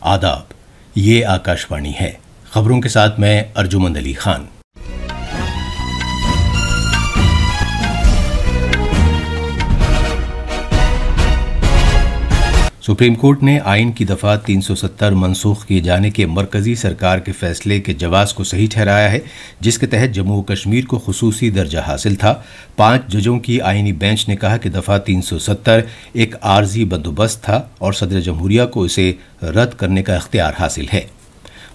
आदाब, ये आकाशवाणी है। खबरों के साथ मैं अर्जुमंद अली खान। सुप्रीम कोर्ट ने आइन की दफ़ा 370 मनसूख किए जाने के मरकजी सरकार के फैसले के जवाज़ को सही ठहराया है, जिसके तहत जम्मू व कश्मीर को खुसूसी दर्जा हासिल था। 5 जजों की आइनी बेंच ने कहा कि दफ़ा 370 एक आर्जी बंदोबस्त था और सदर जमहूरिया को इसे रद्द करने का इख्तियार हासिल है।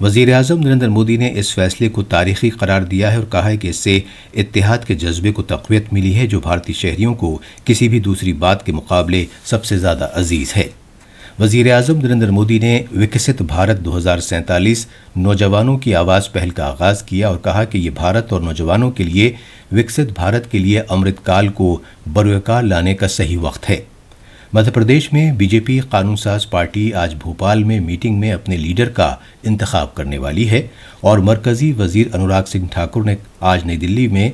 वज़ीर आज़म नरेंद्र मोदी ने इस फैसले को तारीखी करार दिया है और कहा है कि इससे इत्तेहाद के जज्बे को तक़वियत मिली है, जो भारतीय शहरियों को किसी भी दूसरी बात के मुकाबले सबसे ज़्यादा अजीज़ है। वज़ीर आज़म नरेंद्र मोदी ने विकसित भारत 2047 नौजवानों की आवाज़ पहल का आगाज़ किया और कहा कि ये भारत और नौजवानों के लिए विकसित भारत के लिए अमृतकाल को बरवकार लाने का सही वक्त है। मध्य प्रदेश में बीजेपी कानून साज पार्टी आज भोपाल में मीटिंग में अपने लीडर का इंतखाब करने वाली है और मरकजी वज़ीर अनुराग सिंह ठाकुर ने आज नई दिल्ली में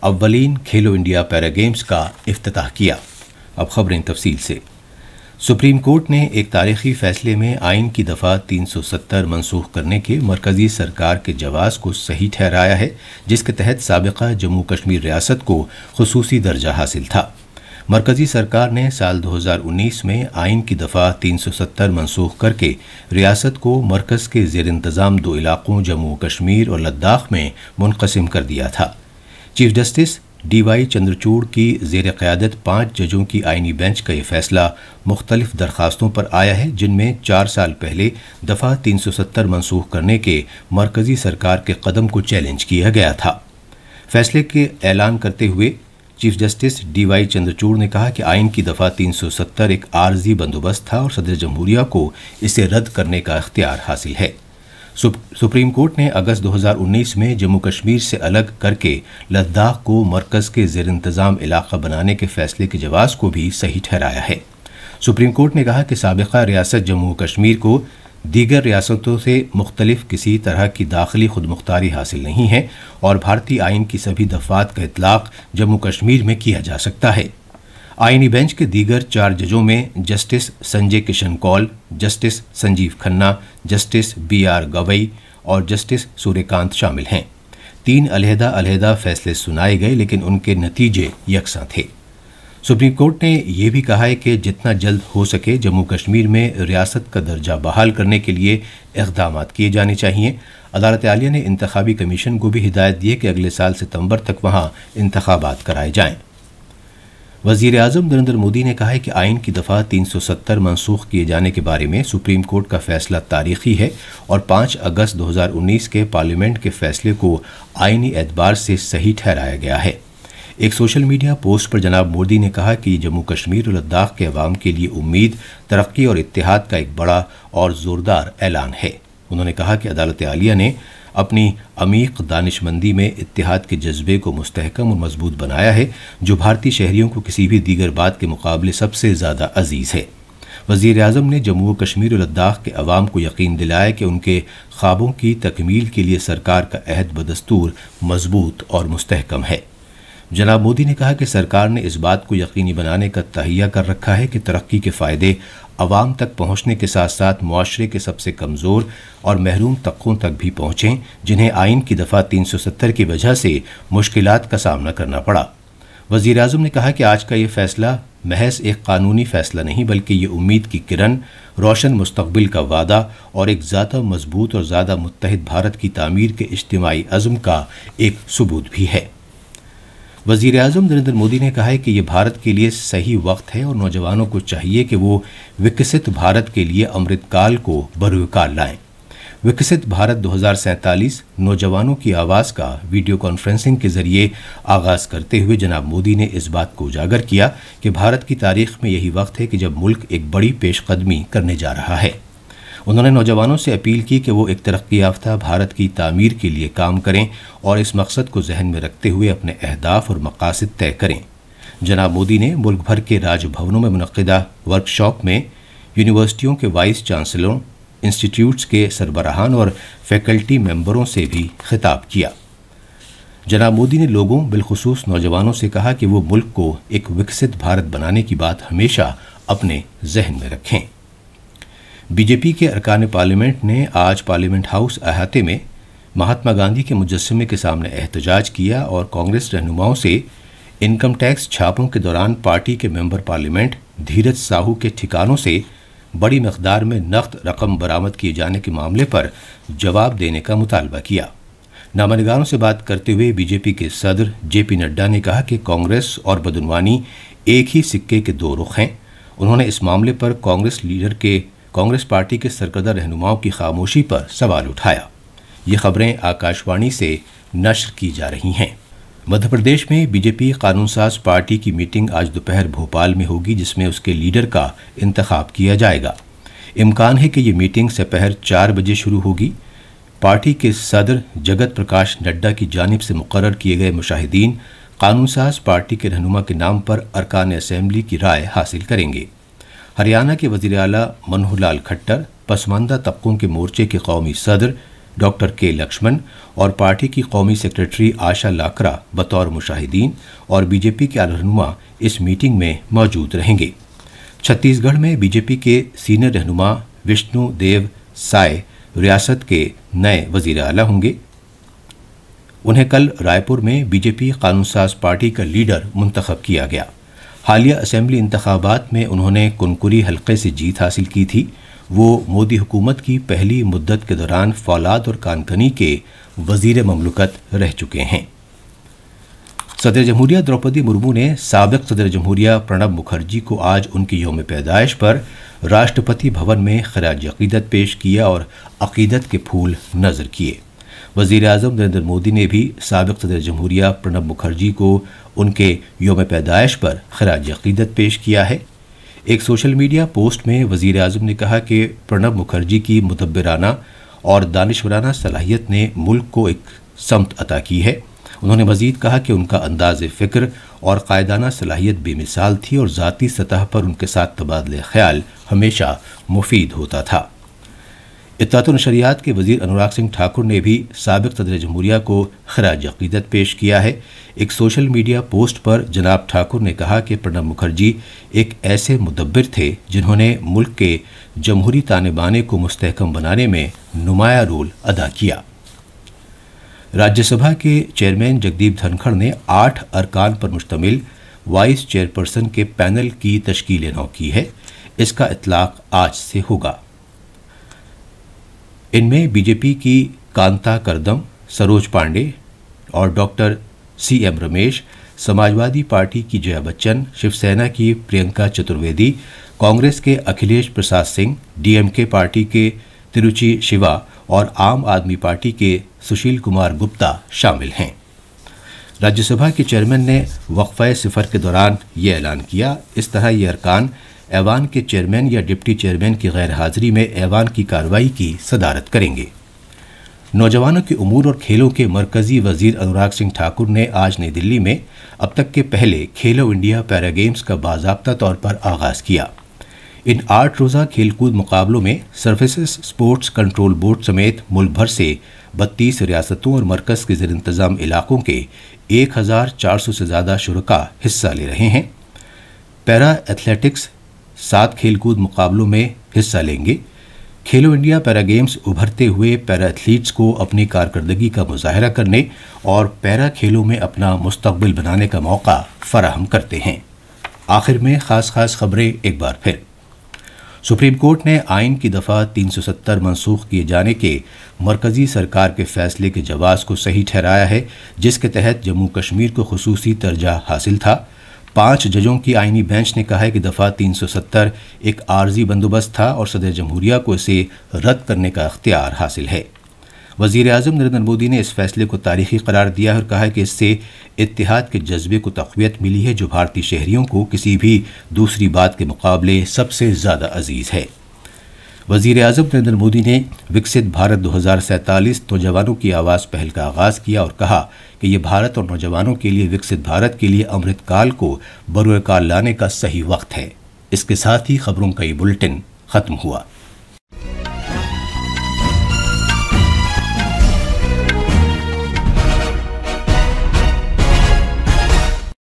अव्वलीन खेलो इंडिया पैरा गेम्स का इफ्तिताह किया। अब खबरें तफसील से। सुप्रीम कोर्ट ने एक तारीखी फैसले में आइन की दफ़ा 370 मनसूख करने के मरकजी सरकार के जवाज़ को सही ठहराया है, जिसके तहत साबिक़ा जम्मू कश्मीर रियासत को खुसूसी दर्जा हासिल था। मरकजी सरकार ने साल 2019 में आइन की दफ़ा 370 मनसूख करके रियासत को मरकज़ के ज़ेर इंतज़ाम 2 इलाक़ों जम्मू कश्मीर और लद्दाख में मुनक़सिम कर दिया था। चीफ जस्टिस DY चंद्रचूड़ की ज़ेर क़यादत 5 जजों की आइनी बेंच का ये फैसला मुख्तलिफ दरखास्तों पर आया है, जिनमें 4 साल पहले दफ़ा 370 मनसूख करने के मरकजी सरकार के कदम को चैलेंज किया गया था। फैसले के ऐलान करते हुए चीफ जस्टिस DY चंद्रचूड़ ने कहा कि आइन की दफ़ा 370 एक आर्जी बंदोबस्त था और सदर जमहूरिया को इसे रद्द करने का इख्तियार हासिल है। सुप्रीम कोर्ट ने अगस्त 2019 में जम्मू कश्मीर से अलग करके लद्दाख को मरकज़ के ज़ेर इंतज़ाम इलाक़ा बनाने के फैसले के जवाज़ को भी सही ठहराया है। सुप्रीम कोर्ट ने कहा कि साबिक़ा रियासत जम्मू कश्मीर को दीगर रियासतों से मुख्तलिफ किसी तरह की दाखिली खुदमुख्तारी हासिल नहीं है और भारतीय आइन की सभी दफ़ात का इतलाक़ जम्मू कश्मीर में किया जा सकता है। आइनी बेंच के दीगर 4 जजों में justice Sanjay Kishan Kaul, justice Sanjiv Khanna, justice BR Gavai और जस्टिस सूर्यकांत शामिल हैं। 3 अलहदा फैसले सुनाए गए, लेकिन उनके नतीजे यकसां थे। सुप्रीम कोर्ट ने यह भी कहा है कि जितना जल्द हो सके जम्मू कश्मीर में रियासत का दर्जा बहाल करने के लिए इक़दाम किए जाने चाहिए। अदालत आलिया ने इंतखाबी कमीशन को भी हिदायत दी है कि अगले साल सितंबर तक वहाँ इंतखाबात कराए जाएँ। वज़ीर आज़म नरेंद्र मोदी ने कहा है कि आइन की दफ़ा 370 मनसूख किए जाने के बारे में सुप्रीम कोर्ट का फैसला तारीखी है और 5 अगस्त 2019 के पार्लियामेंट के फैसले को आइनी एतबार से सही ठहराया गया है। एक सोशल मीडिया पोस्ट पर जनाब मोदी ने कहा कि जम्मू कश्मीर और लद्दाख के अवाम के लिए उम्मीद, तरक्की और इत्तेहाद का एक बड़ा और ज़ोरदार ऐलान है। उन्होंने कहा कि अदालत आलिया ने अपनी अमीक दानिशमंदी में इत्तेहाद के जज्बे को मुस्तहकम और मजबूत बनाया है, जो भारतीय शहरियों को किसी भी दीगर बात के मुकाबले सबसे ज़्यादा अजीज़ है। वज़ीर आज़म ने जम्मू व कश्मीर और लद्दाख के अवाम को यकीन दिलाया कि उनके ख्वाबों की तकमील के लिए सरकार का अहद बदस्तूर मजबूत और मुस्तहकम है। जनाब मोदी ने कहा कि सरकार ने इस बात को यकीनी बनाने का तहैया कर रखा है कि तरक्की के फ़ायदे अवाम तक पहुँचने के साथ साथ मुआशरे के सबसे कमज़ोर और महरूम तबकों तक भी पहुँचें, जिन्हें आइन की दफ़ा 370 की वजह से मुश्किलात का सामना करना पड़ा। वज़ीर आज़म ने कहा कि आज का ये फ़ैसला महज एक कानूनी फ़ैसला नहीं, बल्कि ये उम्मीद की किरण, रोशन मुस्तक़बिल का वादा और एक ज़्यादा मजबूत और ज़्यादा मुत्तहिद भारत की तामीर के इज्तिमाई अज़्म का एक सबूत भी है। वज़ीर आज़म नरेंद्र मोदी ने कहा है कि ये भारत के लिए सही वक्त है और नौजवानों को चाहिए कि वो विकसित भारत के लिए अमृतकाल को बरवकार लाएं। विकसित भारत 2047 नौजवानों की आवाज़ का वीडियो कॉन्फ्रेंसिंग के जरिए आगाज़ करते हुए जनाब मोदी ने इस बात को उजागर किया कि भारत की तारीख में यही वक्त है कि जब मुल्क एक बड़ी पेशकदमी करने जा रहा है। उन्होंने नौजवानों से अपील की कि वो एक तरक्की याफ्ता भारत की तामीर के लिए काम करें और इस मकसद को जहन में रखते हुए अपने अहदाफ और मकासद तय करें। जनाब मोदी ने मुल्क भर के राजभवनों में मुनक़िदा वर्कशॉप में यूनिवर्सिटियों के वाइस चांसलरों, इंस्टीट्यूट्स के सरबराहान और फैकल्टी मेंबरों से भी खिताब किया। जनाब मोदी ने लोगों, बिलखुसूस नौजवानों से कहा कि वो मुल्क को एक विकसित भारत बनाने की बात हमेशा अपने जहन में रखें। بی جے پی کے ارکان پارلیمنٹ نے آج پارلیمنٹ ہاؤس احاطے میں مہاتما گاندھی کے مجسمے کے سامنے احتجاج کیا اور کانگریس رہنماؤں سے انکم ٹیکس چھاپوں کے دوران پارٹی کے ممبر پارلیمنٹ دھیرج ساہو کے ٹھکانوں سے بڑی مقدار میں نقد رقم برآمد کیے جانے کے معاملے پر جواب دینے کا مطالبہ کیا۔ نامہ نگاروں سے بات کرتے ہوئے بی جے پی کے صدر جے پی نڈا نے کہا کہ کانگریس اور بدعنوانی ایک ہی سکے کے دو رخ ہیں۔ انہوں نے اس معاملے پر کانگریس پارٹی کے سرکردہ رہنماؤں کی خاموشی پر سوال اٹھایا۔ یہ خبریں آکاشوانی سے نشر کی جا رہی ہیں۔ مدھیہ پردیش میں بی جے پی قانون ساز پارٹی کی میٹنگ آج دوپہر بھوپال میں ہوگی، جس میں اس کے لیڈر کا انتخاب کیا جائے گا۔ امکان ہے کہ یہ میٹنگ سپہر 4 بجے شروع ہوگی۔ پارٹی کے صدر جگت پرکاش نڈا کی جانب سے مقرر کیے گئے مشاہدین قانون ساز پارٹی کے رہنما کے نام پر ارکان اسمبلی کی رائے حاصل کریں گے۔ ہریانہ کے وزیر اعلیٰ منوہر لال کھٹر، پسماندہ طبقوں کے مورچے کے قومی صدر ڈاکٹر کے لکشمن اور پارٹی کی قومی سیکریٹری آشا لاکرا بطور مشاہدین اور بی جے پی کے اعلی رہنما اس میٹنگ میں موجود رہیں گے۔ چھتیس گڑھ میں بی جے پی کے سینئر رہنما وشنو دیو سائے ریاست کے نئے وزیر اعلیٰ ہوں گے۔ انہیں کل رائے پور میں بی جے پی قانون ساز پارٹی کا لیڈر منتخب کیا گیا۔ حالیہ اسمبلی انتخابات میں انہوں نے کنکری حلقے سے جیت حاصل کی تھی۔ وہ مودی حکومت کی پہلی مدت کے دوران فولاد اور کانکنی کے وزیر مملکت رہ چکے ہیں۔ صدر جمہوریہ دروپدی مرمو نے سابق صدر جمہوریہ پرنب مکھرجی کو آج ان کی یوم پیدائش پر راشٹرپتی بھون میں خراج عقیدت پیش کیا اور عقیدت کے پھول نذر کیے۔ وزیر اعظم نریندر مودی نے بھی سابق صدر جمہوریہ پرنب مکھرجی کو ان کے یوم پیدائش پر خراج عقیدت پیش کیا ہے۔ ایک سوشل میڈیا پوسٹ میں وزیر اعظم نے کہا کہ پرنب مکھرجی کی مدبرانہ اور دانشورانہ صلاحیت نے ملک کو ایک سمت عطا کی ہے۔ انہوں نے مزید کہا کہ ان کا انداز فکر اور قائدانہ صلاحیت بے مثال تھی اور ذاتی سطح پر ان کے ساتھ تبادلہ خیال ہمیشہ مفید ہوتا تھا۔ اطلاعات و نشریات کے وزیر انوراگ سنگھ ٹھاکر نے بھی سابق صدر جمہوریہ کو خراج عقیدت پیش کیا ہے۔ ایک سوشل میڈیا پوسٹ پر جناب ٹھاکر نے کہا کہ پرنب مکھرجی ایک ایسے مدبر تھے جنہوں نے ملک کے جمہوری تانے بانے کو مستحکم بنانے میں نمایاں رول ادا کیا۔ راجیہ سبھا کے چیئرمین جگدیپ دھنکھڑ نے 8 ارکان پر مشتمل وائس چیئرپرسن کے پینل کی تشکیل نو کی ہے۔ اس کا اطلاق آج سے ہوگا۔ ان میں بی جے پی کی کانتا کردم، سروج پانڈے اور doctor C M Ramesh, Samajwadi Party کی جیا بچن، شیو سینا کی پرینکا چترویدی، کانگریس کے اکھلیش پرساد سنگھ، ڈی ایم کے پارٹی کے تروچی شیوا اور عام آدمی پارٹی کے سشیل کمار گپتا شامل ہیں۔ راجیہ سبھا کے چیئرمین نے وقفہ صفر کے دوران یہ اعلان کیا۔ اس طرح یہ ارکان ایوان کے چیئرمین یا ڈپٹی چیئرمین کی غیر حاضری میں ایوان کی کارروائی کی صدارت کریں گے۔ نوجوانوں کے امور اور کھیلوں کے مرکزی وزیر انوراگ سنگھ ٹھاکر نے آج نئی دلی میں اب تک کے پہلے کھیلو انڈیا پیرا گیمز کا باضابطہ طور پر آغاز کیا۔ ان 8 روزہ کھیل کود مقابلوں میں سروسز اسپورٹس کنٹرول بورڈ سمیت ملک بھر سے 32 ریاستوں اور مرکز کے زیر انتظام علاقوں کے 1400 سے زیادہ شرکاء حصہ لے رہے ہیں۔ پیرا ایتھلیٹکس 7 کھیل کود مقابلوں میں حصہ لیں گے۔ کھیلو انڈیا پیرا گیمز ابھرتے ہوئے پیرا ایتھلیٹس کو اپنی کارکردگی کا مظاہرہ کرنے اور پیرا کھیلوں میں اپنا مستقبل بنانے کا موقع فراہم کرتے ہیں۔ آخر میں خاص خبریں ایک بار پھر۔ سپریم کورٹ نے آئین کی دفعہ 370 منسوخ کیے جانے کے مرکزی سرکار کے فیصلے کے جواز کو صحیح ٹھہرایا ہے، جس کے تحت جموں کشمیر کو خصوصی درجہ حاصل تھا۔ 5 ججوں کی آئینی بینچ نے کہا ہے کہ دفعہ 370 ایک عارضی بندوبست تھا اور صدر جمہوریہ کو اسے رد کرنے کا اختیار حاصل ہے۔ وزیر اعظم نریندر مودی نے اس فیصلے کو تاریخی قرار دیا اور کہا ہے کہ اس سے اتحاد کے جذبے کو تقویت ملی ہے جو بھارتی شہریوں کو کسی بھی دوسری بات کے مقابلے سب سے زیادہ عزیز ہے۔ وزیر اعظم نریندر مودی نے وکست بھارت 2047 نوجوانوں کی آواز پہل کا آغاز کیا اور کہا کہ یہ بھارت اور نوجوانوں کے لیے وکست بھارت کے لیے امرت کال کو بروئے کار لانے کا صحیح وقت ہے۔ اس کے ساتھ ہی خبروں کا یہ بلٹن ختم ہوا۔